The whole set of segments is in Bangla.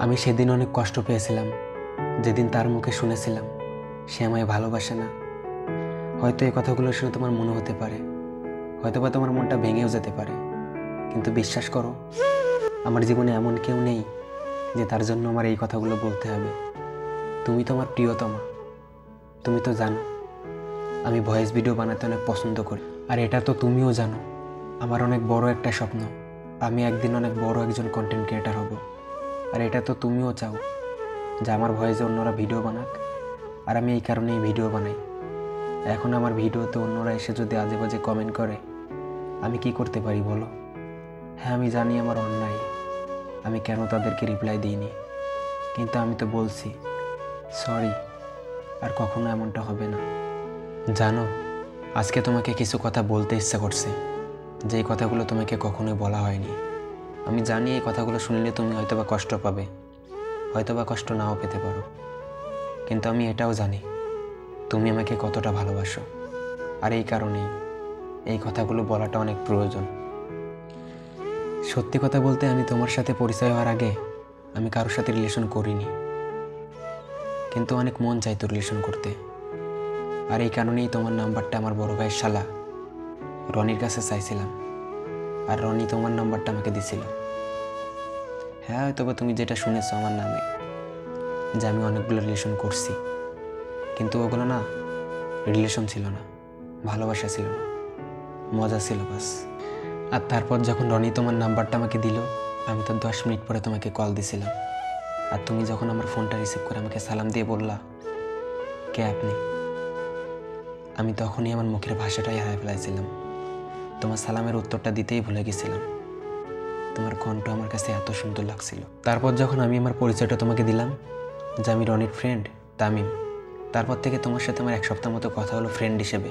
আমি সেদিন অনেক কষ্ট পেয়েছিলাম, যেদিন তার মুখে শুনেছিলাম সে আমায় ভালোবাসে না। হয়তো এই কথাগুলো শুনে তোমার মনে হতে পারে, হয়তো বা তোমার মনটা ভেঙেও যেতে পারে, কিন্তু বিশ্বাস করো, আমার জীবনে এমন কেউ নেই যে তার জন্য আমার এই কথাগুলো বলতে হবে। তুমি তো আমার প্রিয়তমা। তুমি তো জানো আমি ভয়েস ভিডিও বানাতে অনেক পছন্দ করি, আর এটা তো তুমিও জানো আমার অনেক বড় একটা স্বপ্ন, আমি একদিন অনেক বড় একজন কন্টেন্ট ক্রিয়েটার হব। আর এটা তো তুমিও চাও যে আমার ভয়েসে অন্যরা ভিডিও বানাক, আর আমি এই কারণেই ভিডিও বানাই। এখন আমার ভিডিওতে অন্যরা এসে যদি আজে বাজে কমেন্ট করে, আমি কি করতে পারি বলো? হ্যাঁ, আমি জানি আমার অন্যায়, আমি কেন তাদেরকে রিপ্লাই দিইনি, কিন্তু আমি তো বলছি সরি, আর কখনো এমনটা হবে না। জানো, আজকে তোমাকে কিছু কথা বলতে ইচ্ছা করছে, যেই কথাগুলো তোমাকে কখনোই বলা হয়নি। আমি জানি এই কথাগুলো শুনলে তুমি হয়তোবা কষ্ট পাবে, হয়তোবা কষ্ট নাও পেতে পারো, কিন্তু আমি এটাও জানি তুমি আমাকে কতটা ভালোবাসো। আর এই কারণেই এই কথাগুলো বলাটা অনেক প্রয়োজন। সত্যি কথা বলতে, আমি তোমার সাথে পরিচয় হওয়ার আগে আমি কারোর সাথে রিলেশন করিনি, কিন্তু অনেক মন চাইতো রিলেশন করতে। আর এই কারণেই তোমার নাম্বারটা আমার বড় ভাইয়ের শালা রনির কাছে চাইছিলাম, আর রনি তোমার নাম্বারটা আমাকে দিছিল। হ্যাঁ, তবে তুমি যেটা শুনেছো আমার নামে, যে আমি অনেকগুলো রিলেশন করছি, কিন্তু ওগুলো না রিলেশন ছিল না, ভালোবাসা ছিল না, মজা ছিল বাস। আর তারপর যখন রনি তোমার নাম্বারটা আমাকে দিল, আমি তো 10 মিনিট পরে তোমাকে কল দিছিলাম। আর তুমি যখন আমার ফোনটা রিসিভ করে আমাকে সালাম দিয়ে বললা, কে আপনি, আমি তখনই আমার মুখের ভাষাটাই হারিয়ে ফেলাইছিলাম। তোমার সালামের উত্তরটা দিতেই ভুলে গেছিলাম। তোমার কণ্ঠ আমার কাছে এত সুন্দর লাগছিল। তারপর যখন আমি আমার পরিচয়টা তোমাকে দিলাম যে আমি রনির ফ্রেন্ড তামিম, তারপর থেকে তোমার সাথে আমার 1 সপ্তাহ মতো কথা হলো ফ্রেন্ড হিসেবে।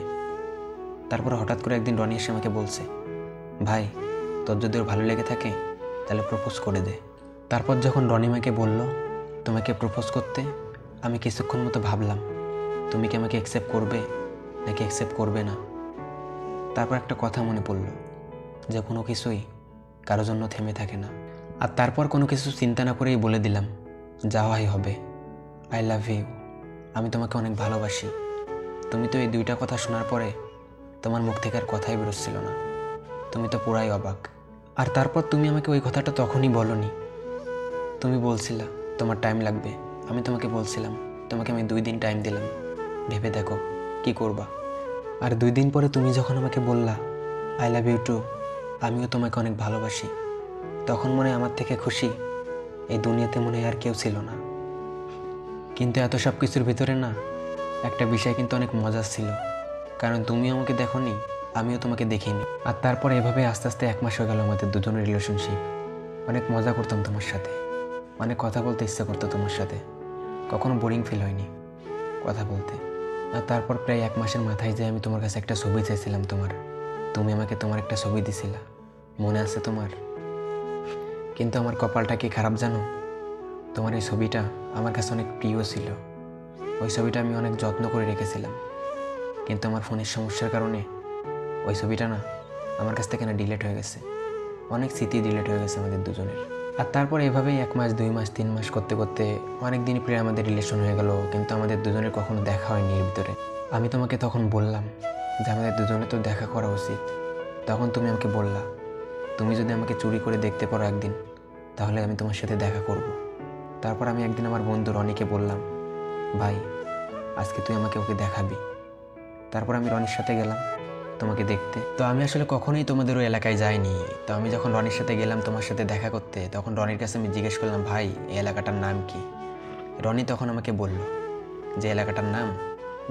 তারপর হঠাৎ করে একদিন রনি এসে আমাকে বলছে, ভাই তোর যদি ওর ভালো লেগে থাকে তাহলে প্রপোজ করে দে। তারপর যখন রনি আমাকে বলল তোমাকে প্রপোজ করতে, আমি কিছুক্ষণ মতো ভাবলাম তুমি কি আমাকে অ্যাকসেপ্ট করবে নাকি অ্যাকসেপ্ট করবে না। তারপর একটা কথা মনে পড়ল যে কোনো কিছুই কারো জন্য থেমে থাকে না। আর তারপর কোনো কিছু চিন্তা না করেই বলে দিলাম, যা হয় হবে, আই লাভ ইউ, আমি তোমাকে অনেক ভালোবাসি। তুমি তো এই 2টা কথা শোনার পরে তোমার মুখ থেকে আর কথাই বেরোচ্ছিল না, তুমি তো পুরাই অবাক। আর তারপর তুমি আমাকে ওই কথাটা তখনই বলনি, তুমি বলছিলা তোমার টাইম লাগবে। আমি তোমাকে বলছিলাম তোমাকে আমি 2 দিন টাইম দিলাম, ভেবে দেখো কি করবা। আর 2 দিন পরে তুমি যখন আমাকে বললা আই লাভ ইউ টু, আমিও তোমাকে অনেক ভালোবাসি, তখন মনে আমার থেকে খুশি এই দুনিয়াতে মনে আর কেউ ছিল না। কিন্তু এত সব কিছুর ভিতরে না একটা বিষয় কিন্তু অনেক মজার ছিল, কারণ তুমি আমাকে দেখোনি, আমিও তোমাকে দেখিনি। আর তারপর এভাবে আস্তে আস্তে 1 মাস হয়ে গেল আমাদের দুজনের রিলেশনশিপ। অনেক মজা করতাম তোমার সাথে, অনেক কথা বলতে ইচ্ছা করতো তোমার সাথে, কখনো বোরিং ফিল হয়নি কথা বলতে। আর তারপর প্রায় 1 মাসের মাথায় যে আমি তোমার কাছে একটা ছবি চাইছিলাম তোমার, তুমি আমাকে তোমার একটা ছবি দিছিলা, মনে আছে তোমার? কিন্তু আমার কপালটা কি খারাপ জানো, তোমার এই ছবিটা আমার কাছে অনেক প্রিয় ছিল। ওই ছবিটা আমি অনেক যত্ন করে রেখেছিলাম, কিন্তু আমার ফোনের সমস্যার কারণে ওই ছবিটা না আমার কাছ থেকে না ডিলিট হয়ে গেছে। অনেক স্মৃতি ডিলিট হয়ে গেছে আমাদের দুজনের। আর তারপর এভাবেই 1 মাস 2 মাস 3 মাস করতে করতে অনেক দিন প্রায় আমাদের রিলেশন হয়ে গেল, কিন্তু আমাদের দুজনের কখনো দেখা হয়নি এর ভিতরে। আমি তোমাকে তখন বললাম যে আমাদের দুজনে তো দেখা করা উচিত। তখন তুমি আমাকে বললা তুমি যদি আমাকে চুরি করে দেখতে পারো একদিন, তাহলে আমি তোমার সাথে দেখা করব। তারপর আমি একদিন আমার বন্ধু রনিকে বললাম, ভাই আজকে তুই আমাকে ওকে দেখাবি। তারপর আমি রনির সাথে গেলাম তোমাকে দেখতে। তো আমি আসলে কখনোই তোমাদের ওই এলাকায় যাইনি। তো আমি যখন রনির সাথে গেলাম তোমার সাথে দেখা করতে, তখন রনির কাছে আমি জিজ্ঞেস করলাম, ভাই এই এলাকাটার নাম কি? রনি তখন আমাকে বলল যে এলাকাটার নাম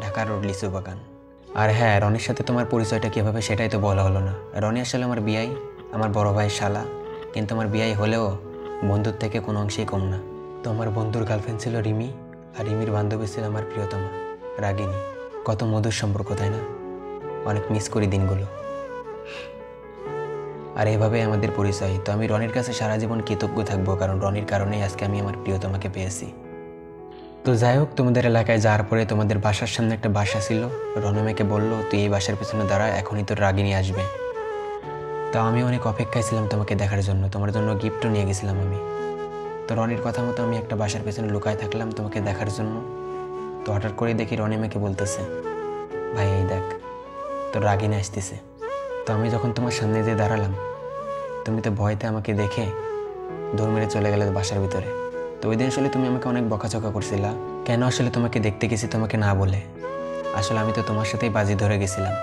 ঢাকা রোড লিচু বাগান। আর হ্যাঁ, রনির সাথে তোমার পরিচয়টা কীভাবে সেটাই তো বলা হলো না। রনি আসলে আমার বিয়াই, আমার বড় ভাইয়ের শালা, কিন্তু আমার বিয়াই হলেও বন্ধুর থেকে কোনো অংশেই কম না। তো আমার বন্ধুর গার্লফ্রেন্ড ছিল রিমি, আর রিমির বান্ধবী ছিল আমার প্রিয়তমা রাগিনী। কত মধুর সম্পর্ক, তাই না? অনেক মিস করি দিনগুলো। আর এভাবে আমাদের পরিচয়। তো আমি রনির কাছে সারা জীবন কৃতজ্ঞ থাকবো, কারণ রনির কারণেই আজকে আমি আমার প্রিয়তমাকে পেয়েছি। তো যাই হোক, তোমাদের এলাকায় যাওয়ার পরে তোমাদের বাসার সামনে একটা বাসা ছিল। রনি আমাকে বললো তুই এই বাসার পেছনে দাঁড়া, এখনই তোর রাগিনী আসবে। তো আমি অনেক অপেক্ষায় ছিলাম তোমাকে দেখার জন্য, তোমার জন্য গিফটও নিয়ে গেছিলাম আমি। তো রনির কথা মতো আমি একটা বাসার পেছনে লুকায় থাকলাম তোমাকে দেখার জন্য। তো হঠাৎ করে দেখি রনি আমাকে বলতেছে, ভাই এই দেখ তোর রাগিনী আসতেছে। তো আমি যখন তোমার সামনে দিয়ে দাঁড়ালাম, তুমি তো ভয়তে আমাকে দেখে দৌড় মেরে চলে গেলে বাসার ভিতরে। তো ওই দিন আসলে তুমি আমাকে অনেক বকাঝকা করছিলা, কেন আসলে তোমাকে দেখতে গেছি তোমাকে না বলে। আসলে আমি তো তোমার সাথেই বাজি ধরে গেছিলাম,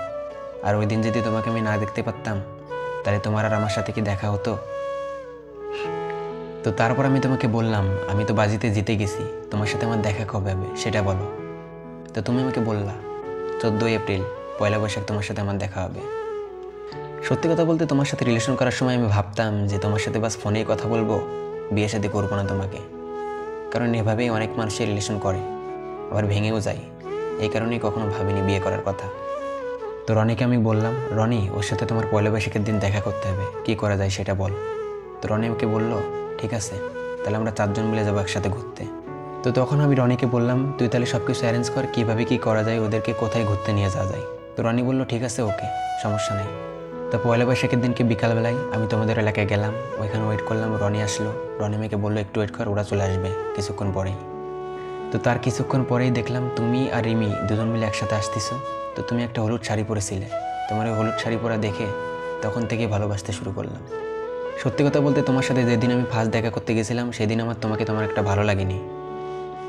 আর ওই দিন যদি তোমাকে আমি না দেখতে পারতাম তাহলে তোমার আর আমার সাথে কি দেখা হতো? তো তারপর আমি তোমাকে বললাম, আমি তো বাজিতে জিতে গেছি, তোমার সাথে আমার দেখা কবে হবে সেটা বলো। তো তুমি আমাকে বললা 14 এপ্রিল, পয়লা বৈশাখ তোমার সাথে আমার দেখা হবে। সত্যি কথা বলতে তোমার সাথে রিলেশন করার সময় আমি ভাবতাম যে তোমার সাথে বাস ফোনেই কথা বলবো, বিয়ে শাদী করবো না তোমাকে। কারণ এভাবেই অনেক মানুষের রিলেশন করে, আবার ভেঙেও যায়। এই কারণেই কখনো ভাবিনি বিয়ে করার কথা। তো রনিকে আমি বললাম, রনি ওর সাথে তোমার পয়লা বৈশাখের দিন দেখা করতে হবে, কী করা যায় সেটা বল। তো রনি আমাকে বললো, ঠিক আছে তাহলে আমরা 4 জন মিলে যাবো একসাথে ঘুরতে। তো তখন আমি রনিকে বললাম, তুই তাহলে সব কিছু অ্যারেঞ্জ কর, কীভাবে কী করা যায়, ওদেরকে কোথায় ঘুরতে নিয়ে যাওয়া যায়। তো রনি বললো, ঠিক আছে ওকে, সমস্যা নেই। তো পয়লা বৈশাখের দিনকে বিকালবেলায় আমি তোমাদের এলাকায় গেলাম, ওইখানে ওয়েট করলাম। রনি আসলো, রনি আমাকে বললো একটু ওয়েট কর, ওরা চলে আসবে কিছুক্ষণ পরেই। তো তার কিছুক্ষণ পরেই দেখলাম তুমি আর রিমি দুজন মিলে একসাথে আসতেছো। তো তুমি একটা হলুদ শাড়ি পরেছিলে, তোমার ওই হলুদ শাড়ি পরা দেখে তখন থেকে ভালোবাসতে শুরু করলাম। সত্যি কথা বলতে তোমার সাথে যেদিন আমি ফার্স্ট দেখা করতে গেছিলাম সেদিন আমার তোমাকে তেমন একটা ভালো লাগেনি।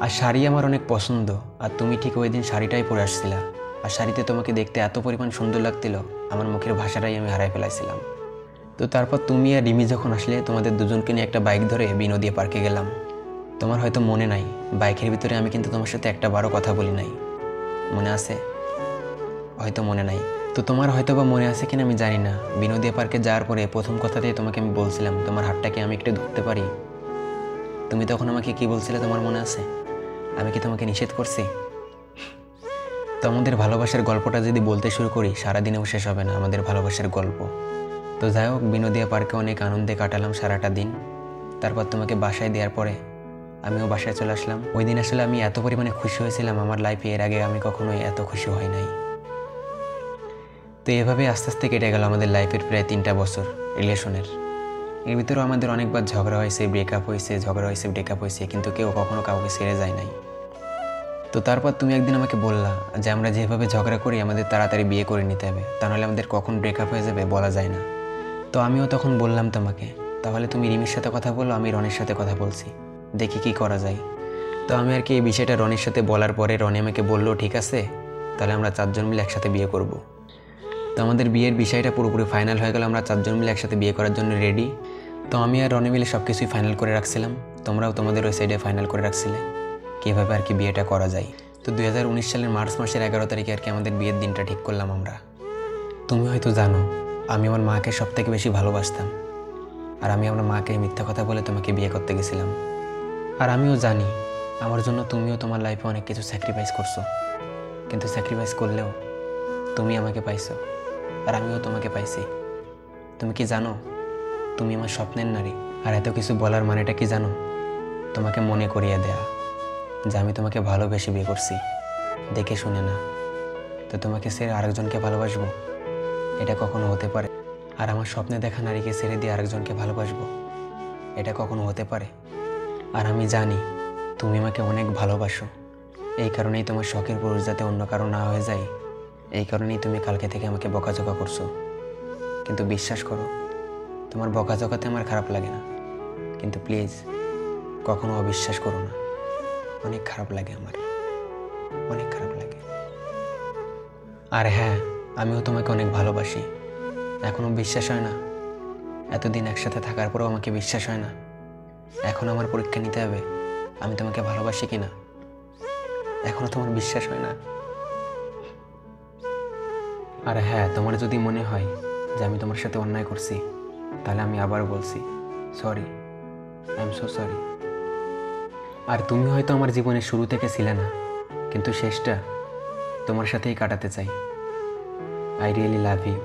আর শাড়ি আমার অনেক পছন্দ, আর তুমি ঠিক ওই দিন শাড়িটাই পরে আসছিলা। আর শাড়িতে তোমাকে দেখতে এত পরিমাণ সুন্দর লাগছিল, আমার মুখের ভাষাটাই আমি হারাই ফেলাইছিলাম। তো তারপর তুমি আর রিমি যখন আসলে, তোমাদের দুজনকে নিয়ে একটা বাইক ধরে বিনোদিয়া পার্কে গেলাম। তোমার হয়তো মনে নাই, বাইকের ভিতরে আমি কিন্তু তোমার সাথে একটা বারও কথা বলি নাই, মনে আছে? হয়তো মনে নাই। তো তোমার হয়তো বা মনে আছে কিনা আমি জানি না, বিনোদিয়া পার্কে যাওয়ার পরে প্রথম কথাতেই তোমাকে আমি বলছিলাম তোমার হাতটাকে আমি একটু ধরতে পারি। তুমি তখন আমাকে কি বলছিলে তোমার মনে আছে? আমি কি তোমাকে নিষেধ করছি? তো আমাদের ভালোবাসার গল্পটা যদি বলতে শুরু করি সারাদিনেও শেষ হবে না আমাদের ভালোবাসার গল্প। তো যাই হোক, বিনোদিয়া পার্কে অনেক আনন্দে কাটালাম সারাটা দিন। তারপর তোমাকে বাসায় দেওয়ার পরে আমিও বাসায় চলে আসলাম। ওই দিন আসলে আমি এত পরিমাণে খুশি হয়েছিলাম, আমার লাইফে এর আগে আমি কখনোই এত খুশি হই নাই। তো এভাবে আস্তে আস্তে কেটে গেল আমাদের লাইফের প্রায় 3টা বছর রিলেশনের। এর ভিতরেও আমাদের অনেকবার ঝগড়া হয়েছে, ব্রেকআপ হয়েছে, ঝগড়া হয়েছে, ব্রেকআপ হয়েছে, কিন্তু কেউ কখনো কাউকে ছেড়ে যায় নাই। তো তারপর তুমি একদিন আমাকে বললা যে আমরা যেভাবে ঝগড়া করি আমাদের তাড়াতাড়ি বিয়ে করে নিতে হবে, তা নাহলে আমাদের কখন ব্রেকআপ হয়ে যাবে বলা যায় না। তো আমিও তখন বললাম তোমাকে, তাহলে তুমি রিমির সাথে কথা বলো, আমি রনির সাথে কথা বলছি, দেখি কি করা যায়। তো আমি আর কি এই বিষয়টা রনির সাথে বলার পরে রনি আমাকে বললো, ঠিক আছে তাহলে আমরা 4 জন মিলে একসাথে বিয়ে করব। তো আমাদের বিয়ের বিষয়টা পুরোপুরি ফাইনাল হয়ে গেল, আমরা 4 জন মিলে একসাথে বিয়ে করার জন্য রেডি। তো আমি আর রনি মিলে সব কিছুই ফাইনাল করে রাখছিলাম, তোমরাও তোমাদের ওই সাইডে ফাইনাল করে রাখছিলে কীভাবে আর কি বিয়েটা করা যায়। তো 2019 সালের মার্চ মাসের 11 তারিখে আর কি আমাদের বিয়ের দিনটা ঠিক করলাম আমরা। তুমি হয়তো জানো আমি আমার মাকে সব থেকে বেশি ভালোবাসতাম, আর আমি আমার মাকে মিথ্যা কথা বলে তোমাকে বিয়ে করতে গেছিলাম। আর আমিও জানি আমার জন্য তুমিও তোমার লাইফে অনেক কিছু স্যাক্রিফাইস করছো, কিন্তু স্যাক্রিফাইস করলেও তুমি আমাকে পাইছো, আর আমিও তোমাকে পাইছি। তুমি কি জানো তুমি আমার স্বপ্নের নারী। আর এত কিছু বলার মানেটা কি জানো? তোমাকে মনে করিয়ে দেয়া যে আমি তোমাকে ভালোবেসে বিয়ে করছি, দেখে শুনে না। তো তোমাকে ছেড়ে আরেকজনকে ভালোবাসবো, এটা কখনো হতে পারে? আর আমার স্বপ্নে দেখা নারীকে ছেড়ে দিয়ে আরেকজনকে ভালোবাসবো, এটা কখনো হতে পারে? আর আমি জানি তুমি আমাকে অনেক ভালোবাসো, এই কারণেই তোমার শখের পুরুষ যাতে অন্য কারো না হয়ে যায়, এই কারণেই তুমি কালকে থেকে আমাকে বকাঝকা করছো। কিন্তু বিশ্বাস করো, তোমার বকাঝকাতে আমার খারাপ লাগে না, কিন্তু প্লিজ কখনো অবিশ্বাস করো না, অনেক খারাপ লাগে আমার, অনেক খারাপ লাগে। আর হ্যাঁ, আমিও তোমাকে অনেক ভালোবাসি, এখনও বিশ্বাস হয় না? এতদিন একসাথে থাকার পরেও আমাকে বিশ্বাস হয় না? এখন আমার পরীক্ষা নিতে হবে আমি তোমাকে ভালোবাসি কিনা, এখনও তোমার বিশ্বাস হয় না? আর হ্যাঁ, তোমার যদি মনে হয় যে আমি তোমার সাথে অন্যায় করছি, তাহলে আমি আবার বলছি sorry, I am so sorry. আর তুমি হয়তো আমার জীবনের শুরু থেকে ছিলে না, কিন্তু শেষটা তোমার সাথেই কাটাতে চাই। I really love you.